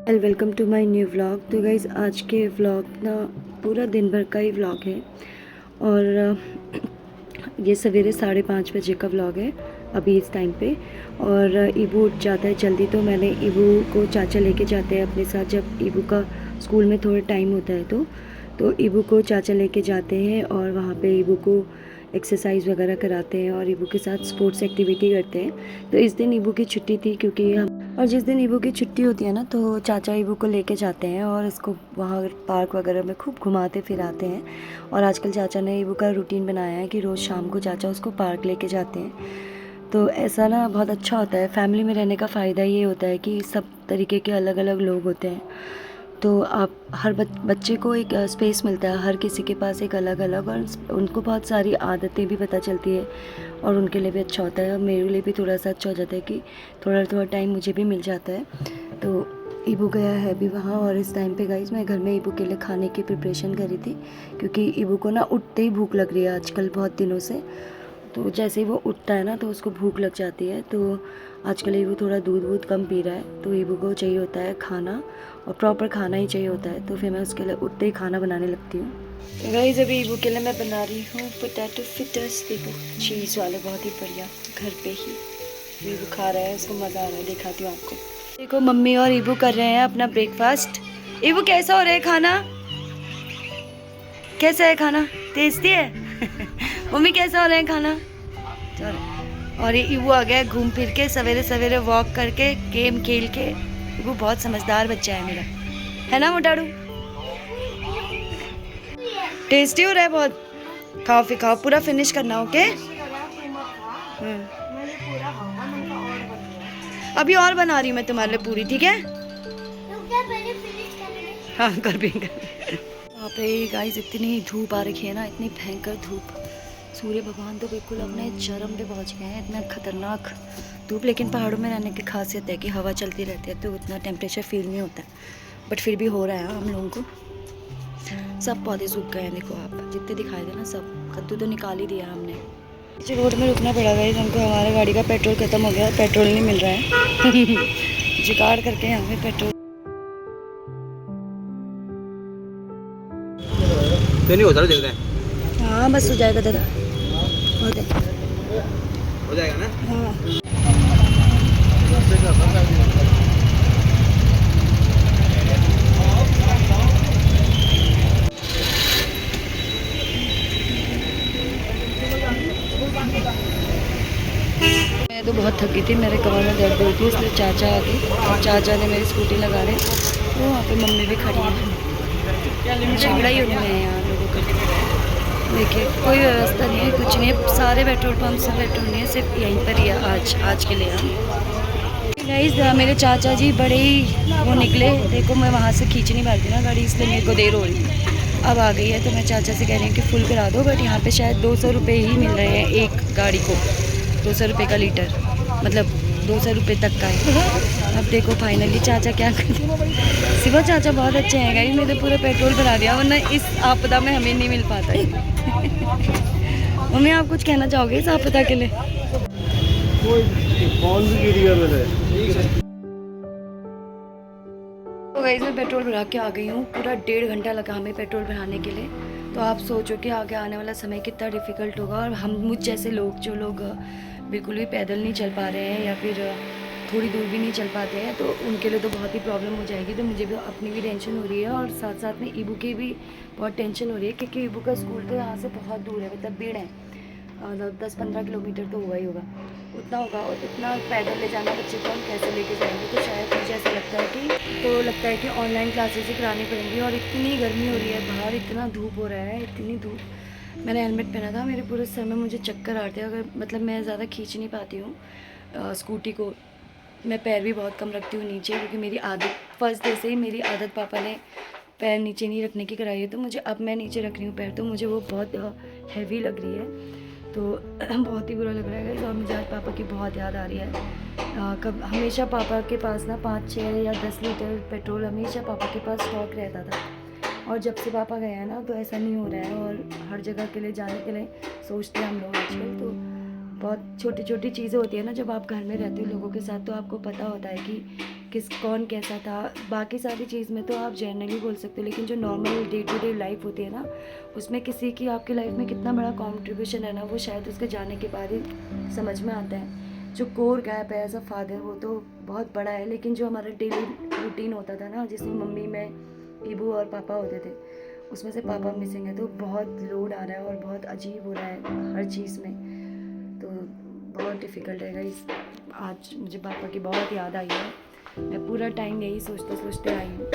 Welcome to my new vlog. तो guys आज के व्लॉग ना पूरा दिन भर का ही व्लॉग है और ये सवेरे 5:30 बजे का व्लॉग है अभी इस टाइम पे। और ईबू उठ जाता है जल्दी, तो मैंने ईबू को चाचा लेके जाते हैं अपने साथ। जब ईबू का स्कूल में थोड़ा टाइम होता है तो ईबू को चाचा लेके जाते हैं और वहाँ पे ईबू को एक्सरसाइज वगैरह कराते हैं और ईबू के साथ स्पोर्ट्स एक्टिविटी करते हैं। तो इस दिन ईबू की छुट्टी थी क्योंकि हम, और जिस दिन ईबू की छुट्टी होती है ना तो चाचा ईबू को लेके जाते हैं और इसको वहाँ पार्क वगैरह में खूब घुमाते फिराते हैं। और आजकल चाचा ने ईबू का रूटीन बनाया है कि रोज़ शाम को चाचा उसको पार्क लेके जाते हैं। तो ऐसा ना बहुत अच्छा होता है। फैमिली में रहने का फ़ायदा ये होता है कि सब तरीके के अलग अलग लोग होते हैं, तो आप हर बच्चे को एक स्पेस मिलता है। हर किसी के पास एक अलग अलग, और उनको बहुत सारी आदतें भी पता चलती है और उनके लिए भी अच्छा होता है और मेरे लिए भी थोड़ा सा अच्छा हो जाता है कि थोड़ा थोड़ा टाइम मुझे भी मिल जाता है। तो ईबू गया है अभी वहाँ, और इस टाइम पे गाइस मैं घर में ईबू के लिए खाने की प्रिपरेशन करी थी क्योंकि ईबू को ना उठते ही भूख लग रही है आजकल बहुत दिनों से। तो जैसे ही वो उठता है ना तो उसको भूख लग जाती है। तो आजकल ईबू थोड़ा दूध वूध कम पी रहा है, तो ईबू को चाहिए होता है खाना, और प्रॉपर खाना ही चाहिए होता है। तो फिर मैं उसके लिए उठते ही खाना बनाने लगती हूँ। गाइस अभी ईबू के लिए मैं बना रही हूँ पोटैटो फ्रिटर्स। देखो चीज़ वाले, बहुत ही बढ़िया, घर पे ही। ईबू खा रहा है, उसको मज़ा आ रहा है। दिखाती हूँ आपको। देखो मम्मी और ईबू कर रहे हैं अपना ब्रेकफास्ट। ईबू कैसा हो रहा है खाना? कैसा है खाना? टेस्टी है? मम्मी कैसा हो रहा है खाना? चलो। और ये ईबू आ गया घूम फिर के, सवेरे सवेरे वॉक करके, गेम खेल के। ईबू बहुत समझदार बच्चा है मेरा, है ना मोटाड़ू? टेस्टी हो रहा है बहुत। खाओ फिर खाओ, पूरा फिनिश करना। ओके। अभी और बना रही हूँ मैं तुम्हारे लिए पूरी, ठीक है? हाँ कर भी वहाँ पे गाइस इतनी धूप आ रखी है ना, इतनी भयंकर धूप। सूर्य भगवान तो बिल्कुल अपने चरम पे पहुँच गए हैं, इतना खतरनाक धूप। लेकिन पहाड़ों में रहने की खासियत है कि हवा चलती रहती है तो उतना टेम्परेचर फील नहीं होता है। बट फिर भी हो रहा है हम लोगों को। सब पौधे सूख गए हैं, देखो आप जितने दिखाई दे ना, सब कद्दू तो निकाल ही दिया हमने। पीछे रोड में रुकना पड़ा गाइस हमको, हमारे गाड़ी का पेट्रोल ख़त्म हो गया, पेट्रोल नहीं मिल रहा है। जुगाड़ करके हमें पेट्रोल तो नहीं होता ना, देख रहे हैं। हाँ बस हो जाएगा दादा, हो जाएगा ना। हाँ मैं तो बहुत थकी थी, मेरे कमर में दर्द हो रही थी, इसलिए चाचा आ गए और चाचा ने मेरी स्कूटी लगा रहे। तो वहाँ पे मम्मी भी खड़ी है। झगड़ा ही होने है यहाँ लोगों का। देखिए कोई व्यवस्था नहीं है, कुछ नहीं है। सारे पेट्रोल पंप से पेट्रोल नहीं है, सिर्फ यहीं पर ही है आज के लिए हम। गाइस मेरे चाचा जी बड़े ही वो निकले। देखो मैं वहाँ से खींच नहीं पाती ना गाड़ी, इसलिए मेरे को देर हो रही है। अब आ गई है तो मैं चाचा से कह रही हूँ कि फुल करा दो, बट यहाँ पे शायद 200 रुपये ही मिल रहे हैं एक गाड़ी को। 200 रुपये का लीटर, मतलब 200 रुपये तक का है। अब देखो फाइनली चाचा क्या करते। शिवा चाचा बहुत अच्छे हैं गाइस, मैंने पूरा पेट्रोल भरा दिया, वरना इस आपदा में हमें नहीं मिल पाता है। मम्मी आप कुछ कहना चाहोगे इस आपदा के लिए? कौन सी गिरी है मैंने? तो गाइस मैं पेट्रोल भरा के आ गई हूँ। पूरा 1.5 घंटा लगा हमें पेट्रोल भराने के लिए। तो आप सोचो कि आगे आने वाला समय कितना डिफ़िकल्ट होगा। और हम मुझ जैसे लोग, जो लोग बिल्कुल भी पैदल नहीं चल पा रहे हैं या फिर थोड़ी दूर भी नहीं चल पाते हैं, तो उनके लिए तो बहुत ही प्रॉब्लम हो जाएगी। तो मुझे भी अपनी भी टेंशन हो रही है और साथ साथ में ईबू की भी बहुत टेंशन हो रही है, क्योंकि ईबू का स्कूल तो यहाँ से बहुत दूर है, मतलब भीड़ है। 10-15 किलोमीटर तो हुआ ही होगा, उतना होगा। और इतना पैदल ले जाना बच्चे को हम कैसे लेके जाएंगे? तो शायद मुझे ऐसा लगता है कि ऑनलाइन क्लासेस ही करानी पड़ेंगी। और इतनी गर्मी हो रही है बाहर, इतना धूप हो रहा है, इतनी धूप। मैंने हेलमेट पहना था, मेरे पूरे सर में मुझे चक्कर आते हैं। अगर मतलब मैं ज़्यादा खींच नहीं पाती हूँ स्कूटी को। मैं पैर भी बहुत कम रखती हूँ नीचे, क्योंकि मेरी आदत फर्स्ट डे से ही मेरी आदत पापा ने पैर नीचे नहीं रखने की कराई है। तो मुझे अब मैं नीचे रख रही हूँ पैर, तो मुझे वो बहुत हैवी लग रही है। तो बहुत ही बुरा लग रहा है। और मुझे आज पापा की बहुत याद आ रही है। कब हमेशा पापा के पास ना 5-6 या 10 लीटर पेट्रोल हमेशा पापा के पास स्टॉक रहता था। और जब से पापा गए हैं ना तो ऐसा नहीं हो रहा है। और हर जगह के लिए जाने के लिए सोचते हैं हम लोग आजकल। तो बहुत छोटी छोटी चीज़ें होती है ना, जब आप घर में रहते हो लोगों के साथ, तो आपको पता होता है कि कौन कैसा था। बाकी सारी चीज़ में तो आप जनरली बोल सकते हो, लेकिन जो normal day to day life होती है ना, उसमें किसी की आपकी लाइफ में कितना बड़ा कंट्रीब्यूशन है ना, वो शायद उसके जाने के बाद ही समझ में आता है। जो कोर गैप है एज अ फादर वो तो बहुत बड़ा है, लेकिन जो हमारा डेली रूटीन होता था ना, जिसमें मम्मी में ईबू और पापा होते थे, उसमें से पापा मिसिंग है, तो बहुत लोड आ रहा है और बहुत अजीब हो रहा है हर चीज़ में। तो बहुत डिफ़िकल्ट है गाइस। आज मुझे पापा की बहुत याद आई है। मैं पूरा टाइम यही सोचते सोचते आई हूँ।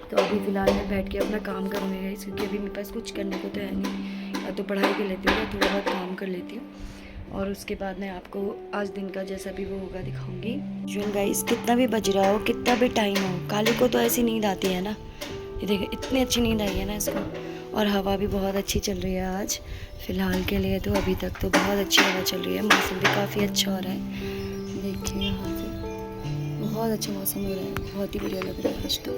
तो अभी फ़िलहाल मैं बैठ के अपना काम करूँगी गाइस, क्योंकि अभी मेरे पास कुछ करने को तो है नहीं। या तो पढ़ाई कर लेती हूँ या थोड़ा बहुत काम कर लेती हूँ, और उसके बाद मैं आपको आज दिन का जैसा भी वो होगा दिखाऊँगी। जो गाइस कितना भी बज रहा हो, कितना भी टाइम हो, काली को तो ऐसी नींद आती है ना। ये देखो इतनी अच्छी नींद आई है ना इसको, और हवा भी बहुत अच्छी चल रही है आज फ़िलहाल के लिए। तो अभी तक तो बहुत अच्छी हवा चल रही है, मौसम भी काफ़ी अच्छा हो रहा है। देखिए यहाँ से बहुत अच्छा मौसम हो रहा है, बहुत ही बढ़िया लग रहा है आज तो।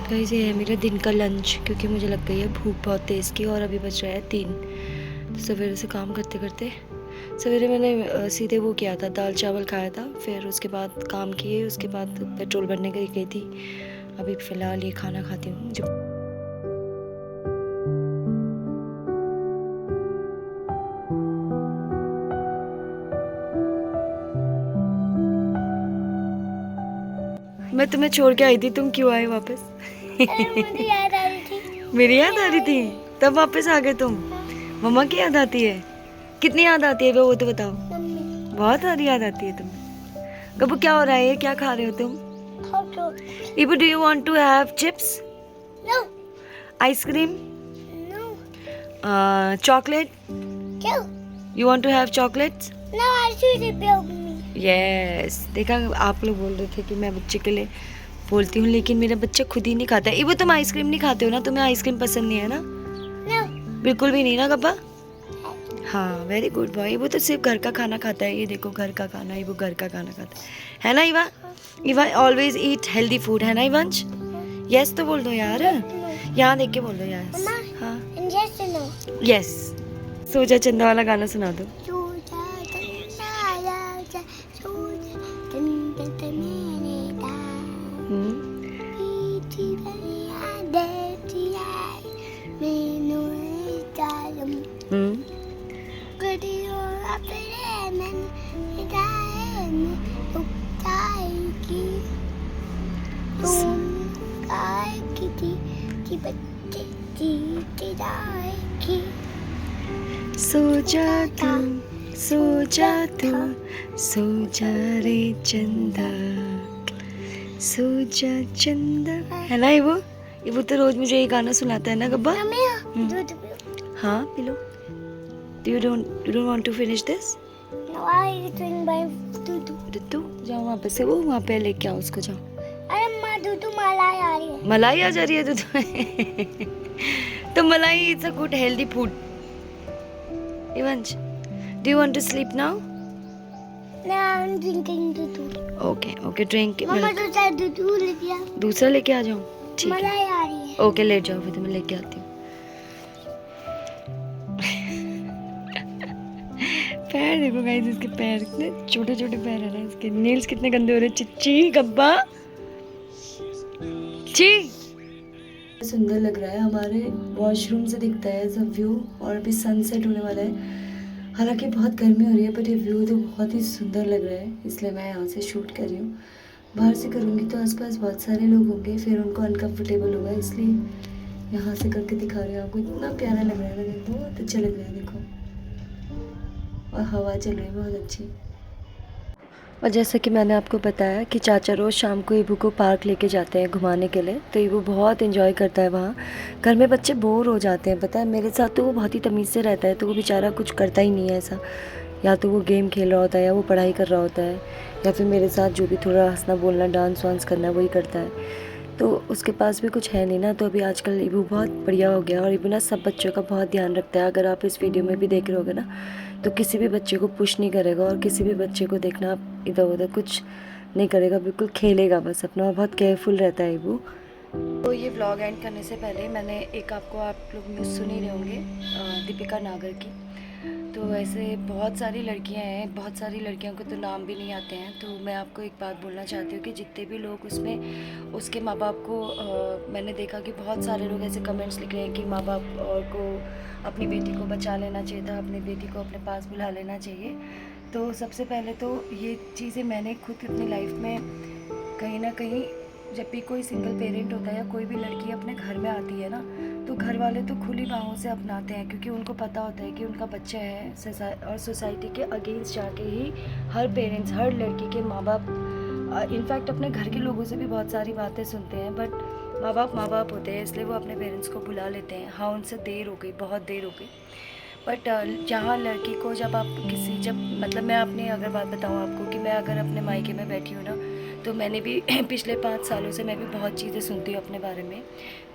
गाइस ये है मेरा दिन का लंच, क्योंकि मुझे लग गई है भूख बहुत तेज़ की, और अभी बज रहा है 3। तो सवेरे से काम करते करते सवेरे मैंने सीधे वो किया था, दाल चावल खाया था, फिर उसके बाद काम किए, उसके बाद पेट्रोल भरने गई थी। अभी फ़िलहाल ये खाना खाती हूँ। जो मैं तुम्हें छोड़ के आई थी, तुम क्यों आए वापस? मुझे याद आ रही थी। मेरी याद आ रही थी, तब वापस आ गए तुम। मम्मा की याद आती है? कितनी याद आती है वो तो बताओ। मम्मी बहुत सारी याद आती है तुम्हें। कबू क्या हो रहा है, क्या खा रहे हो तुम? फोटो इबू do you want to have chips, no ice cream, no chocolate? क्यों you want to have chocolates? No I should be mummy yes. देखा, आप लोग बोल रहे थे कि मैं बच्चे के लिए बोलती हूँ, लेकिन मेरा बच्चा खुद ही नहीं खाता है। इबू तुम आइसक्रीम नहीं खाते हो ना, तुम्हें आइसक्रीम पसंद नहीं है ना? नो बिल्कुल भी नहीं ना गब्बा? हाँ, वेरी गुड बॉय। वो तो सिर्फ घर का खाना खाता है। ये देखो घर का खाना, ये वो घर का खाना खाता है ना Eva? Eva always eat healthy food, है ना इवांश? यस तो बोल दो यार, यहाँ देख के बोल दो यस। हाँ एंड यस नो यस। सोचा चंदा वाला गाना सुना दो। सो जा तू, सो जा तू, सो जा रे चंदा, सो जा चंदा, है ना वो तो रोज मुझे ये गाना सुनाता है ना गब्बा? हाँ P low. You don't want to finish this? No, I drink by दूध। दुद्धू जाओ वहाँ पे से, वो वहाँ पे लेके आओ उसको, जाओ। अरे माँ दूध मलाई आ रही है। मलाई आ जा रही है दूध? तो मलाई it's a good healthy food. Ivansh, do you want to sleep now? No, I'm drinking दूध। Okay, drink मम्मा milk। दूसरा दूध लेके आ। दूसरा लेके आ जाओ, ठीक है। मलाई आ रही है। ओके लेट जाओ, फिर मैं लेके आती हूँ। पैर देखो गाइस, इसके पैर कितने छोटे छोटे पैर है ना, इसके नेल्स कितने गंदे हो रहे हैं। चिच्ची गब्बा ची सुंदर लग रहा है। हमारे वॉशरूम से दिखता है सब व्यू, और अभी सनसेट होने वाला है। हालांकि बहुत गर्मी हो रही है, बट ये व्यू तो बहुत ही सुंदर लग रहा है, इसलिए मैं यहाँ से शूट कर रही हूँ। बाहर से करूँगी तो आसपास बहुत सारे लोग होंगे, फिर उनको अनकम्फर्टेबल होगा, इसलिए यहाँ से करके दिखा रही हूँ आपको। इतना प्यारा लग रहा है ना, देखो बहुत अच्छा लग रहा है देखो, और हवा चल रही है बहुत अच्छी। और जैसा कि मैंने आपको बताया कि चाचा रोज़ शाम को ईबू को पार्क लेके जाते हैं घुमाने के लिए, तो ईबू बहुत एंजॉय करता है वहाँ। घर में बच्चे बोर हो जाते हैं, पता है। मेरे साथ तो वो बहुत ही तमीज़ से रहता है, तो वो बेचारा कुछ करता ही नहीं है ऐसा। या तो वो गेम खेल रहा होता है, या वो पढ़ाई कर रहा होता है, या फिर मेरे साथ जो भी थोड़ा हंसना बोलना डांस वांस करना वही करता है। तो उसके पास भी कुछ है नहीं ना। तो अभी आजकल ईबू बहुत बढ़िया हो गया, और ईबू ना सब बच्चों का बहुत ध्यान रखता है। अगर आप इस वीडियो में भी देख रहे होगे ना, तो किसी भी बच्चे को पुश नहीं करेगा, और किसी भी बच्चे को देखना इधर उधर कुछ नहीं करेगा, बिल्कुल खेलेगा बस अपना, और बहुत केयरफुल रहता है ईबू। तो ये व्लॉग एंड करने से पहले मैंने एक आप लोग न्यूज़ सुन ही रहे होंगे दीपिका नागर की। तो ऐसे बहुत सारी लड़कियां हैं, बहुत सारी लड़कियों को तो नाम भी नहीं आते हैं। तो मैं आपको एक बात बोलना चाहती हूँ कि जितने भी लोग उसमें उसके माँ बाप को मैंने देखा कि बहुत सारे लोग ऐसे कमेंट्स लिख रहे हैं कि माँ बाप को अपनी बेटी को बचा लेना चाहिए था, अपनी बेटी को अपने पास बुला लेना चाहिए। तो सबसे पहले तो ये चीज़ें मैंने खुद अपनी लाइफ में कहीं ना कहीं, जब भी कोई सिंगल पेरेंट होता है या कोई भी लड़की अपने घर में आती है ना, तो घर वाले तो खुली बाहों से अपनाते हैं, क्योंकि उनको पता होता है कि उनका बच्चा है। और सोसाइटी के अगेंस्ट जाके ही हर पेरेंट्स, हर लड़की के माँ बाप इनफैक्ट अपने घर के लोगों से भी बहुत सारी बातें सुनते हैं, बट माँ बाप होते हैं, इसलिए वो अपने पेरेंट्स को बुला लेते हैं। हाँ, उनसे देर हो गई, बहुत देर हो गई, बट जहाँ लड़की को जब मतलब मैं अपनी अगर बात बताऊँ आपको कि मैं अगर अपने मायके में बैठी हूँ ना, तो मैंने भी पिछले 5 सालों से मैं भी बहुत चीज़ें सुनती हूँ अपने बारे में।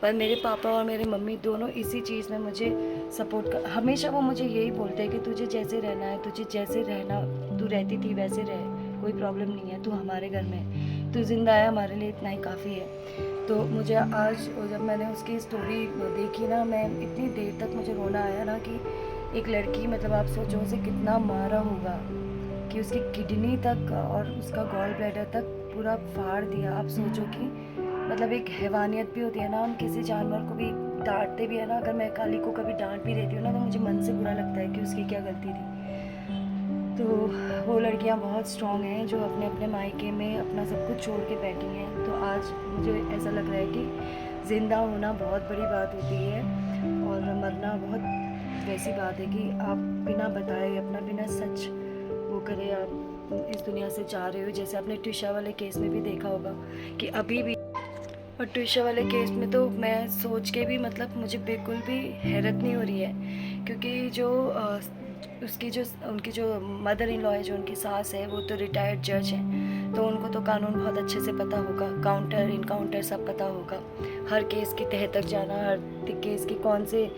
पर मेरे पापा और मेरे मम्मी दोनों इसी चीज़ में मुझे सपोर्ट कर, हमेशा वो मुझे यही बोलते हैं कि तुझे जैसे रहना है, तुझे जैसे रहना तू रहती थी वैसे रह, कोई प्रॉब्लम नहीं है, तू हमारे घर में है, तू जिंदा है, हमारे लिए इतना ही काफ़ी है। तो मुझे आज जब मैंने उसकी स्टोरी देखी ना, मैं इतनी देर तक मुझे रोना आया ना कि एक लड़की, मतलब आप सोचो उसे कितना मारा होगा कि उसकी किडनी तक और उसका गॉल ब्लैडर तक पूरा फाड़ दिया। आप सोचो कि मतलब एक हैवानियत भी होती है ना, हम किसी जानवर को भी डांटते भी है ना, अगर मैं काली को कभी डांट भी देती हूँ ना, तो मुझे मन से बुरा लगता है कि उसकी क्या गलती थी। तो वो लड़कियाँ बहुत स्ट्रॉन्ग हैं जो अपने अपने मायके में अपना सब कुछ छोड़ के बैठी हैं। तो आज मुझे ऐसा लग रहा है कि ज़िंदा होना बहुत बड़ी बात होती है और मरना बहुत वैसी बात है कि आप बिना बताए, अपना बिना सच वो करे, आप इस दुनिया से जा रहे हो। जैसे आपने ट्विशा वाले केस में भी देखा होगा कि अभी भी, और ट्विशा वाले केस में तो मैं सोच के भी मतलब मुझे बिल्कुल भी हैरत नहीं हो रही है, क्योंकि जो उनकी जो मदर इन लॉ है, जो उनकी सास है, वो तो रिटायर्ड जज हैं, तो उनको तो कानून बहुत अच्छे से पता होगा, काउंटर इनकाउंटर सब पता होगा, हर केस की तह तक जाना, हर केस की कौन से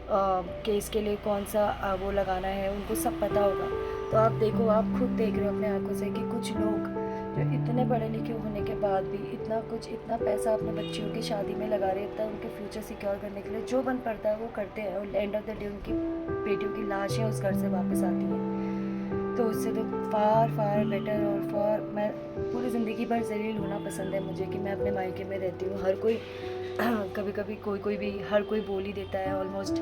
केस के लिए कौन सा वो लगाना है, उनको सब पता होगा। तो आप देखो, आप खुद देख रहे हो अपने आंखों से कि कुछ लोग जो इतने पढ़े लिखे होने के बाद भी इतना पैसा अपने बच्चियों की शादी में लगा रहे, इतना उनके फ्यूचर सिक्योर करने के लिए जो बन पड़ता है वो करते हैं, और एंड ऑफ द डे उनकी बेटियों की लाशें उस घर से वापस आती हैं। तो उससे तो फार बेटर, और मैं पूरी ज़िंदगी भर जलील होना पसंद है मुझे कि मैं अपने मायके में रहती हूँ। हर कोई कभी कोई भी हर कोई बोल ही देता है, ऑलमोस्ट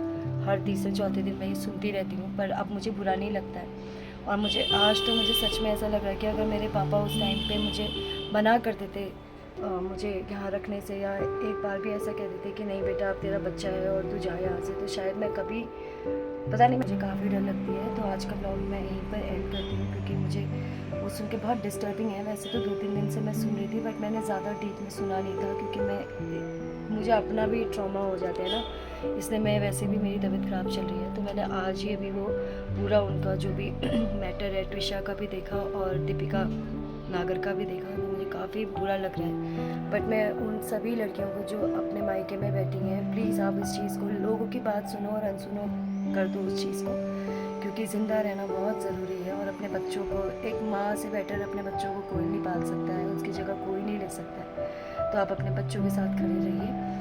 हर तीसरे चौथे दिन मैं ये सुनती रहती हूँ, पर अब मुझे बुरा नहीं लगता है। और मुझे सच में ऐसा लग रहा है कि अगर मेरे पापा उस टाइम पे मुझे मना कर देते मुझे यहाँ रखने से, या एक बार भी ऐसा कह देते कि नहीं बेटा अब तेरा बच्चा है और तू जा यहाँ से, तो शायद मैं कभी, पता नहीं, मुझे काफ़ी डर लगती है। तो आज का ब्लॉग मैं यहीं पर एंड करती हूँ, क्योंकि मुझे वो सुन के बहुत डिस्टर्बिंग है। वैसे तो 2-3 दिन से मैं सुन रही थी, बट मैंने ज़्यादा डीप में सुना नहीं था, क्योंकि मुझे अपना भी ट्रॉमा हो जाता है ना, इसलिए मैं वैसे भी मेरी तबीयत ख़राब चल रही है। तो मैंने आज ही अभी वो पूरा उनका जो भी मैटर है, ट्विशा का भी देखा और दीपिका नागर का भी देखा, तो मुझे काफ़ी बुरा लग रहा है। बट मैं उन सभी लड़कियों को जो अपने मायके में बैठी हैं, प्लीज़ आप इस चीज़ को, लोगों की बात सुनो और अनसुनो कर दो उस चीज़ को, क्योंकि ज़िंदा रहना बहुत ज़रूरी है। और अपने बच्चों को, एक माँ से बेटर अपने बच्चों को कोई नहीं पाल सकता है, उसकी जगह कोई नहीं ले सकता है। तो आप अपने बच्चों के साथ खड़े रहिए।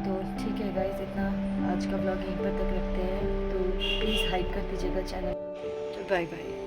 तो ठीक है गाइस, इतना आज का ब्लॉग यहीं पर तक रखते हैं। तो प्लीज़ हाइप कर दीजिएगा चैनल। तो बाय बाय।